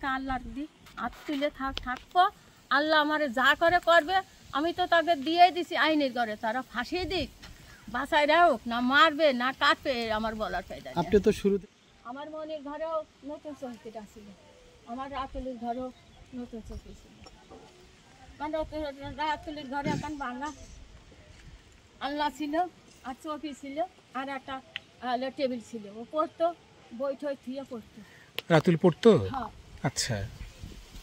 একটা আল্লাহর দিক, হাত তুলে থাকবো। আল্লাহ আমারে যা করে করবে, আমি তো তাদের দিয়েই দিছি আইনের ঘরে, তারা ফাঁসিয়ে দিক, বাসায় রাখুক, না মারবে না কাটবে, আমার বলার ফায়দা নেই। আপনি তো শুরুতে আমার মনের ঘরেও নতুন চৌকিটা ছিল, আমার রাতুলির ঘরেও নতুন চৌকি ছিল, কারণ রাতুলির ঘরে এখন ভাঙা আল্লাহ ছিল, আর চৌকি ছিল, আর একটা টেবিল ছিল, ও পড়তো, বই ঠই থুয়ে পড়তো। রাতুল পড়তো? হ্যাঁ। আচ্ছা,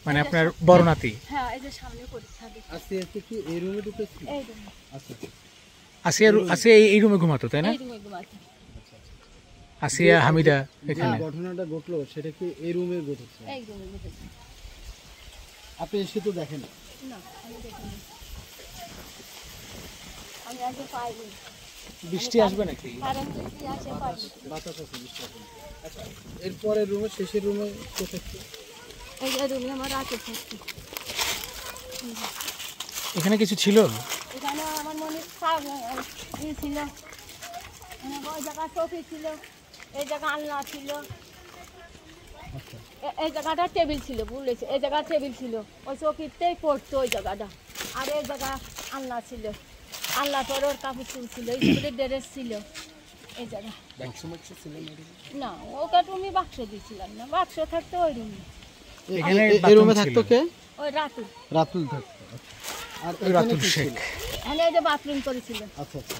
মানে আপনার বড় নাতি? হ্যাঁ, এই যে সামনে পরীক্ষা দিচ্ছে। আসিয়া কি এই রুমে ঢুকেছিল? এই রুমে। আচ্ছা, আসিয়া এই রুমে ঘুমাতো, তাই না? এই রুমে ঘুমাতো। আসিয়া হামিদা এখানে? ঘটনাটা ঘটলো সেটা কি এই রুমে ঘটেছে? এই রুমে ঘটেছে। আপনি এসে তো দেখেন? না, আমি দেখিনি, আমি আগে পাইনি। বৃষ্টি আসবে নাকি? কারণ বৃষ্টি আসে পাইনি। বাতাস আছে, বৃষ্টি আসে। আচ্ছা, এরপরে রুমে, শেষের রুমে কোথায়? এই যে রুমে আমার রাতে থাকতো। এখানে কিছু ছিল? এখানে আমার মনে ছিল, ওই জায়গা চৌকি ছিল, এই জায়গা আলনা ছিল, এই জায়গাটা টেবিল ছিল, বুঝলেছে, এই জায়গা টেবিল ছিল, ওই চৌকিতেই পড়তো ওই জায়গাটা, আর এই জায়গা আলনা ছিল, আলনা পরে ওর কাপড় চুল ছিল, স্কুলের ড্রেস ছিল এই জায়গা। না, ওকে তুমি বাক্স দিয়েছিলাম না, বাক্স থাকতো ওই রুমে। এই রুমে থাকতো কে? ওই রাতুল। রাতুল থাকতো। আর রাতুল শেখ এখানে এই যে বাথরুম করেছিল। আচ্ছা আচ্ছা,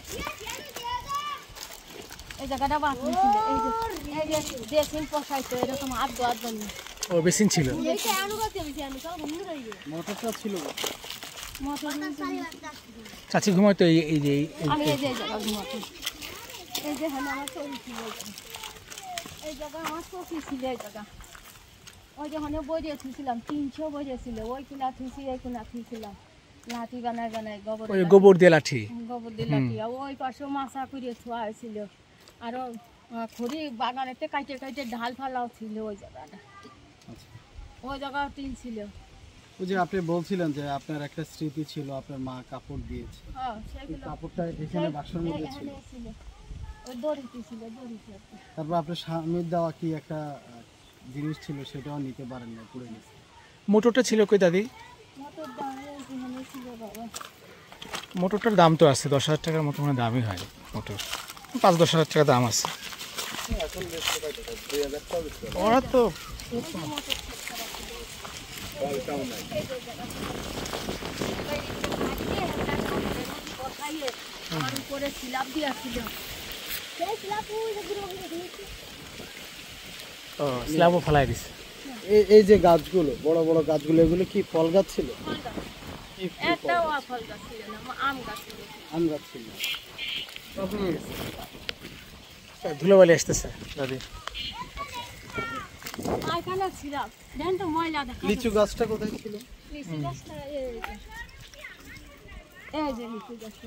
এই জায়গাটা বাথরুম ছিল, এই যে ড্রেসিং পোষাইতো এরকম আধ জন্য। ও বেসিন ছিল? মোটরটা ছিল? চাচি ঘুমাইতো এই যে? আমি এই যে জায়গা ঘুমাতাম, এই যে আমার চৌকি ছিল, এই জায়গা আমার চৌকি ছিল, এই জায়গা ওই যেখানে বইয়ে থুছিলাম, 300 বইয়ে ছিল, ওই কোনা থুছি, এই কোনা থুছিলাম, লাঠি বানায় গোবর দিয়ে লাঠি, গোবর দিয়ে লাঠি, ওই পাশেও মাছা করে থোয়া হয়েছিল, আরো খড়ি বাগানেতে কাইটে কাইটে ঢাল ফালাও ছিল ওই জায়গাটা, ওই জায়গা টিন ছিল। ওই যে আপনি বলছিলেন যে আপনার একটা স্মৃতি ছিল, আপনার মা কাপড় দিয়েছে, হ্যাঁ, সেগুলো কাপড়টা এখানে বাক্সের মধ্যে ছিল, ওই দড়িতে ছিল, দড়িতে। তারপর আপনার স্বামীর দেওয়া কি একটা জিনিস ছিল, সেটাও নিতে পারেন না, পুড়ে গেছে। মোটরটা ছিল কই দাদি? মোটর দাঁড়িয়ে এখানে ছিল বাবা। মোটরটার দাম তো আছে 10,000 টাকার মতো, মানে দামই হয় মোটর, 5-10 হাজার টাকা দাম আছে। ওরা তো উপরে স্ল্যাব দিয়া ছিল, স্ল্যাবও ফেলাই দিছে। এই যে গাছগুলো, বড় বড় গাছগুলো, এগুলো কি ফল গাছ ছিল? একটাও ফল গাছ ছিল না, আম গাছ ছিল। আম গাছ ছিল। ধুলোবালি আসতেছে দাদি। এখানে ছিলাম, দেখেন তো ময়লা দেখা। লিচু গাছটা কোথায় ছিল? লিচু গাছটা এই যে লিচু গাছটা,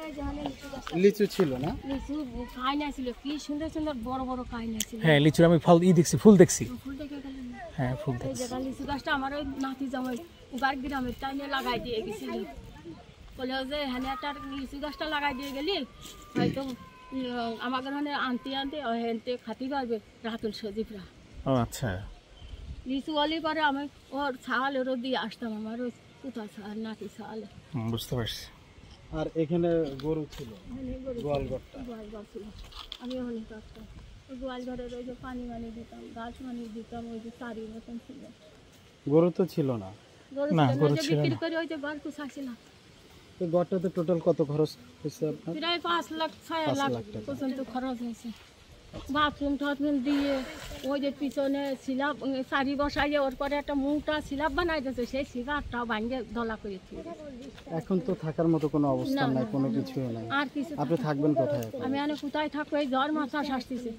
এই যে লিচু গাছটা। লিচু ছিল না? লিচু কাইনা ছিল, কি সুন্দর সুন্দর বড় বড় কাইনা ছিল। হ্যাঁ, লিচুর আমি ফল দেখছি, ফুল দেখছি। ফুল দেখে গেলেন? হ্যাঁ, ফুল এই দেখছি। জায়গা লিচু গাছটা আমার ওই নাতি জামাই উগার গ্রামের টাইনে লাগাই দিয়ে গেছিল, বলে যে হ্যাঁ একটা লিচু গাছটা লাগাই দিয়ে গেলি হয়তো আমার গ্রামে আনতে আনতে হেনতে খাতি পারবে রাতুল সজীবরা। ও আচ্ছা। লিচু অলি পরে আমি ওর ছাল ওরও দিয়ে আসতাম, আমার ওই কোথা ছাল নাতি ছাল। বুঝতে পারছি। আর এখানে গরু ছিল, গোয়াল ঘরটা। গোয়াল ঘর ছিল, আমি ওখানে থাকতাম, ওই গোয়াল ঘরের ওই যে পানি মানি দিতাম, গাছ মানি দিতাম, ওই যে চারি মতন ছিল। গরু তো ছিল না? গরু ছিল না, বিক্রি করে ওই যে ঘর কুছাইছিলাম। তো ঘরটাতে টোটাল কত খরচ হয়েছে আপনার? প্রায় 5 লাখ 6 লাখ পর্যন্ত খরচ হয়েছে, বাথরুম টাথরুম দিয়ে, ওই যে পিছনে সিলাপ সারি বসাইয়ে ওর পরে একটা মুখটা সিলাপ বানাই দিয়েছে, সেই সিলাপটা ভাঙিয়ে দলা করে দিয়ে। এখন তো থাকার মতো কোনো অবস্থা নাই, কোনো কিছুই নাই। আর কিছু আপনি থাকবেন কোথায়? আমি এনে কোথায় থাকবো, এই জ্বর মাথা আসতেছে,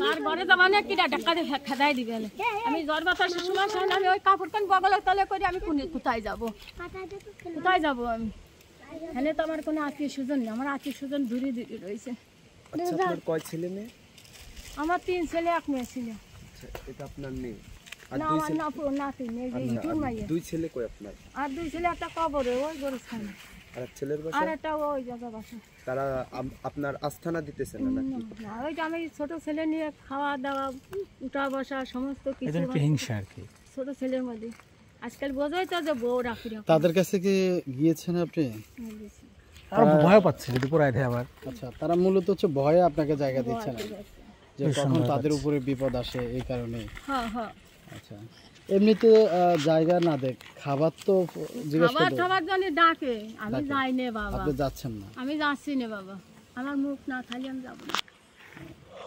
আর ঘরে যাবা না কিনা টাকা দিয়ে খেদাই দিবে না। আমি জ্বর বাতাসের সময় আমি ওই কাপড় কান বগলের তলে করে আমি কোথায় যাবো, কোথায় যাবো আমি? এখানে তো আমার কোনো আত্মীয় স্বজন নেই, আমার আত্মীয় স্বজন দূরে দূরে রয়েছে। কয় ছেলে মেয়ে? আমার 3 ছেলে 1 মেয়ে ছিল। এটা আপনার মেয়ে? না, আমার নাতি নেই, যে ইটুর মাইয়া। 2 ছেলে কই আপনার? আর 2 ছেলে একটা কবরে, ওই গরুস্থানে। আর ছেলের আর বাসা একটা ওই জায়গা বাসা। তারা আপনার আস্থানা দিতেছে না নাকি? না, ওই যে আমি ছোট ছেলে নিয়ে খাওয়া দাওয়া উঠা বসা সমস্ত কিছু এদের একটু হিংসা আর কি। ছোট ছেলের মধ্যে আজকাল বোঝাই তো যে বউ রাখি রাখি তাদের কাছে কি গিয়েছেন আপনি? আর ভয় পাচ্ছে যদি পুরাই দেয় আবার। আচ্ছা, তারা মূলত হচ্ছে ভয়ে আপনাকে জায়গা দিচ্ছে না, যে কখন তাদের উপরে বিপদ আসে এই কারণে। হ্যাঁ হ্যাঁ। আচ্ছা, এমনিতে জায়গা না দেখ, খাবার তো জিজ্ঞেস খাবার করতে খাবার জন্য ডাকে, আমি ডাকে। যাই নে বাবা, আপনি যাচ্ছেন না? আমি যাচ্ছি না বাবা, আমার মুখ না খালি আমি যাবো না।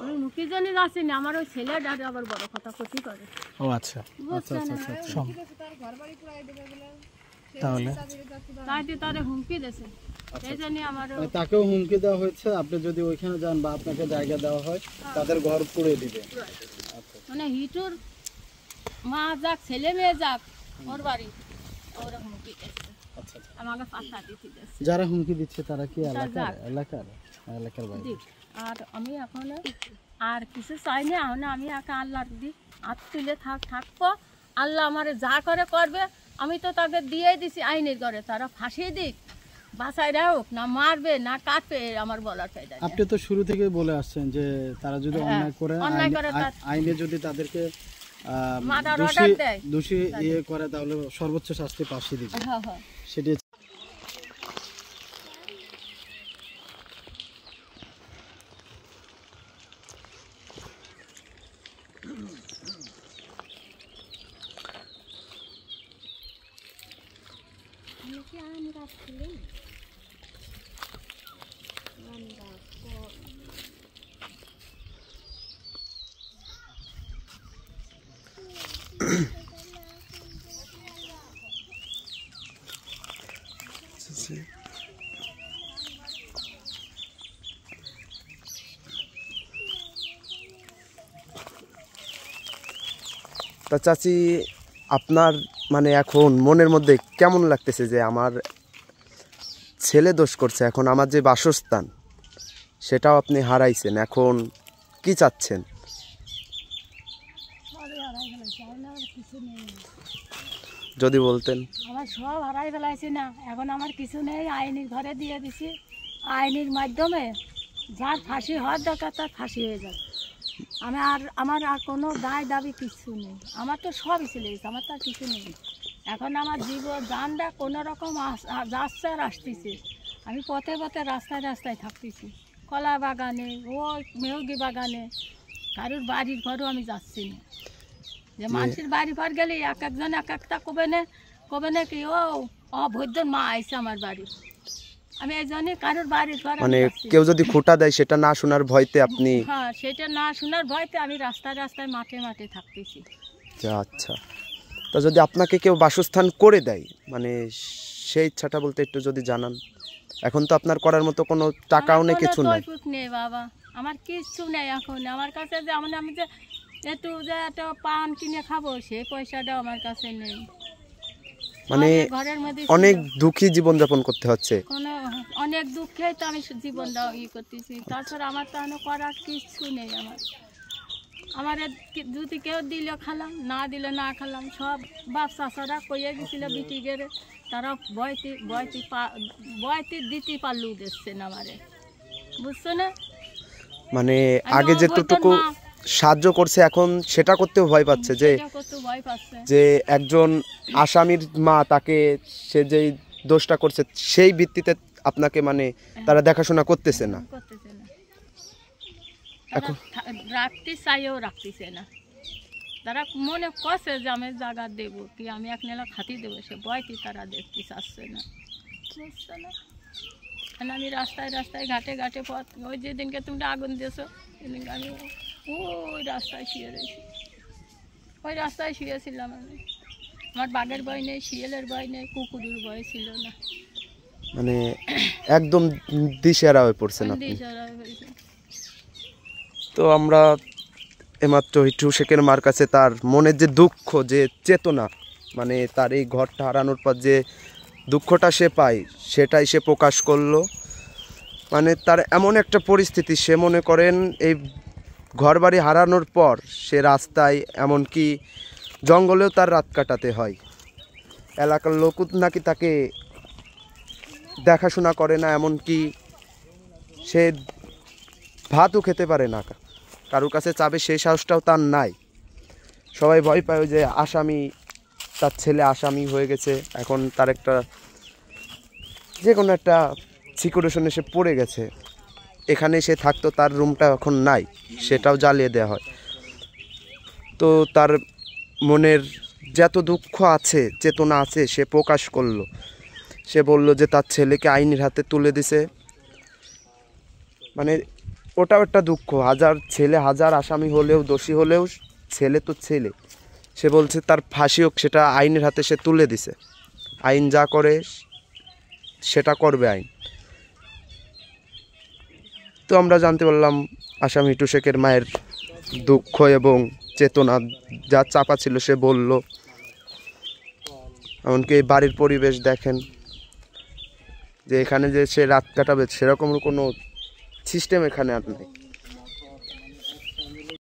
আমি মুখের জন্য যাচ্ছি না, আমার ওই ছেলে ডাকে আবার বড় কথা ক্ষতি করে। ও আচ্ছা, বুঝছেন না? তাহলে তাই দিয়ে তারে হুমকি দিয়েছে, এই জন্য আমার মানে তাকেও হুমকি দেওয়া হয়েছে, আপনি যদি ওইখানে যান বা আপনাকে জায়গা দেওয়া হয় তাদের ঘর পুড়ে দিবে। মানে হিটুর মা যাক ছেলে মেয়ে যাক ওর বাড়ি ওরা হুমকি দিয়েছে, আচ্ছা, আমাকে পাত্তা দিতে দিয়েছে। যারা হুমকি দিচ্ছে তারা কি যাক। এলাকার বাইরে? দিক। আর আমি এখন আর কিছু চাই না, এখন আমি একা আল্লাহর দিক হাত তুলে থাকবো, আল্লাহ আমারে যা করে করবে। আমি তো তাকে দিয়ে দিছি আইনের ঘরে, তারা ফাঁসিয়ে দিক, বাসায় হোক, না মারবে না কাটবে, আমার বলার ফায়দা নেই। আপনি তো শুরু থেকে বলে আসছেন যে তারা যদি অন্যায় করে অন্যায় করে আইনে যদি তাদেরকে মার্ডার দোষী অর্ডার দেয়। দোষী ইয়ে করে তাহলে সর্বোচ্চ শাস্তি ফাঁসি দিবে, হ্যাঁ হ্যাঁ। সেটি। তা চাচি, আপনার মানে এখন মনের মধ্যে কেমন লাগতেছে যে আমার ছেলে দোষ করছে, এখন আমার যে বাসস্থান সেটাও আপনি হারাইছেন, এখন কি চাচ্ছেন? কিছু নেই, যদি বলতেন। আমার সব হারাই ফেলাইছি না, এখন আমার কিছু নেই, আইনের ঘরে দিয়ে দিছি, আইনের মাধ্যমে যার ফাঁসি হওয়ার দরকার তার ফাঁসি হয়ে যাবে। আমার আর কোনো দায় দাবি কিছু নেই, আমার তো সবই চলে গেছে, আমার তো আর কিছু নেই। এখন আমার জীবন জানটা কোনো রকম যাচ্ছে আর আসতেছে, আমি পথে পথে রাস্তায় রাস্তায় থাকতেছি, কলা বাগানে, ও মেহগি বাগানে, কারোর বাড়ির ঘরও আমি যাচ্ছি না। যে মানুষের বাড়ি ঘর গেলে এক একজন এক একটা কবে না কি ও অভদ্র মা আইছে আমার বাড়ি, আমি এই জন্য কারোর বাড়ির ঘর মানে কেউ যদি খোঁটা দেয় সেটা না শোনার ভয়তে আপনি? হ্যাঁ, সেটা না শোনার ভয়তে আমি রাস্তায় রাস্তায় মাঠে মাঠে থাকতেছি। আচ্ছা, তা যদি আপনাকে কেউ বাসস্থান করে দেয়, মানে সেই ইচ্ছাটা বলতে একটু যদি জানান। এখন তো আপনার করার মতো কোনো টাকাও নেই, কিছু নাই। নেই বাবা, আমার কিচ্ছু নেই এখন আমার কাছে, যে আমি যে একটু যে একটা পান কিনে খাবো সেই পয়সাটাও আমার কাছে নেই। মানে ঘরের মধ্যে অনেক দুঃখী জীবনযাপন করতে হচ্ছে। কোনো অনেক দুঃখেই তো আমি জীবনটা করতেছি, তাছাড়া আমার তো করার কিছু নেই। আমার যদি কেউ দিলে খালাম, না দিলে না খালাম। সব বাপ চাষারা কইয়ে গেছিল বিটি গেড়ে, তারা বয়তি দিতে পারলেও দিচ্ছে না আমারে, বুঝছো না? মানে আগে যেটুকু সাহায্য করছে এখন সেটা করতেও ভয় পাচ্ছে, যে একজন আসামির মা তাকে সে যেই দোষটা করছে সেই ভিত্তিতে আপনাকে মানে তারা দেখাশোনা করতেছে না। এখন রাখতে চাইও রাখতেছে না, তারা মনে করছে যে আমি জায়গা দেবো কি আমি এক নেলা খাতি দেবো, সে বয়টি তারা দেখতে চাচ্ছে না, বুঝছো না? আমি রাস্তায় রাস্তায় ঘাটে ঘাটে পথ, ওই যেদিনকে তুমি আগুন দিয়েছো সেদিনকে আমি ওই রাস্তায় শুয়ে রয়েছি, ওই রাস্তায় শুয়েছিলাম আমি। আমার বাঘের ভয় নেই, শিয়ালের ভয় নেই, কুকুরের ভয় ছিল না। মানে একদম দিশেহারা হয়ে পড়ছেন আপনি। তো আমরা এমাত্র হিটু শেখের মার কাছে তার মনের যে দুঃখ, যে চেতনা, মানে তার এই ঘরটা হারানোর পর যে দুঃখটা সে পায় সেটাই সে প্রকাশ করলো। মানে তার এমন একটা পরিস্থিতি, সে মনে করেন এই ঘরবাড়ি হারানোর পর সে রাস্তায়, এমনকি জঙ্গলেও তার রাত কাটাতে হয়। এলাকার লোক নাকি তাকে দেখাশোনা করে না, এমনকি সে ভাতও খেতে পারে না, কারোর কাছে চাবে সেই সাহসটাও তার নাই। সবাই ভয় পায় যে আসামি, তার ছেলে আসামি হয়ে গেছে, এখন তার একটা যে কোনো একটা সিকিউরেশনে সে পড়ে গেছে, এখানে সে থাকতো, তার রুমটা এখন নাই, সেটাও জ্বালিয়ে দেওয়া হয়। তো তার মনের যত দুঃখ আছে, চেতনা আছে, সে প্রকাশ করলো। সে বলল যে তার ছেলেকে আইনের হাতে তুলে দিছে। মানে ওটাও একটা দুঃখ, ছেলে হাজার আসামি হলেও, দোষী হলেও ছেলে তো ছেলে। সে বলছে তার ফাঁসি হোক, সেটা আইনের হাতে সে তুলে দিছে। আইন যা করে সেটা করবে আইন। তো আমরা জানতে পারলাম আসামি হিটু শেখের মায়ের দুঃখ এবং চেতনা যা চাপা ছিল, সে বলল। এমনকি এই বাড়ির পরিবেশ দেখেন, যে এখানে যে সে রাত কাটাবে সেরকম কোনো সিস্টেম এখানে আর নেই।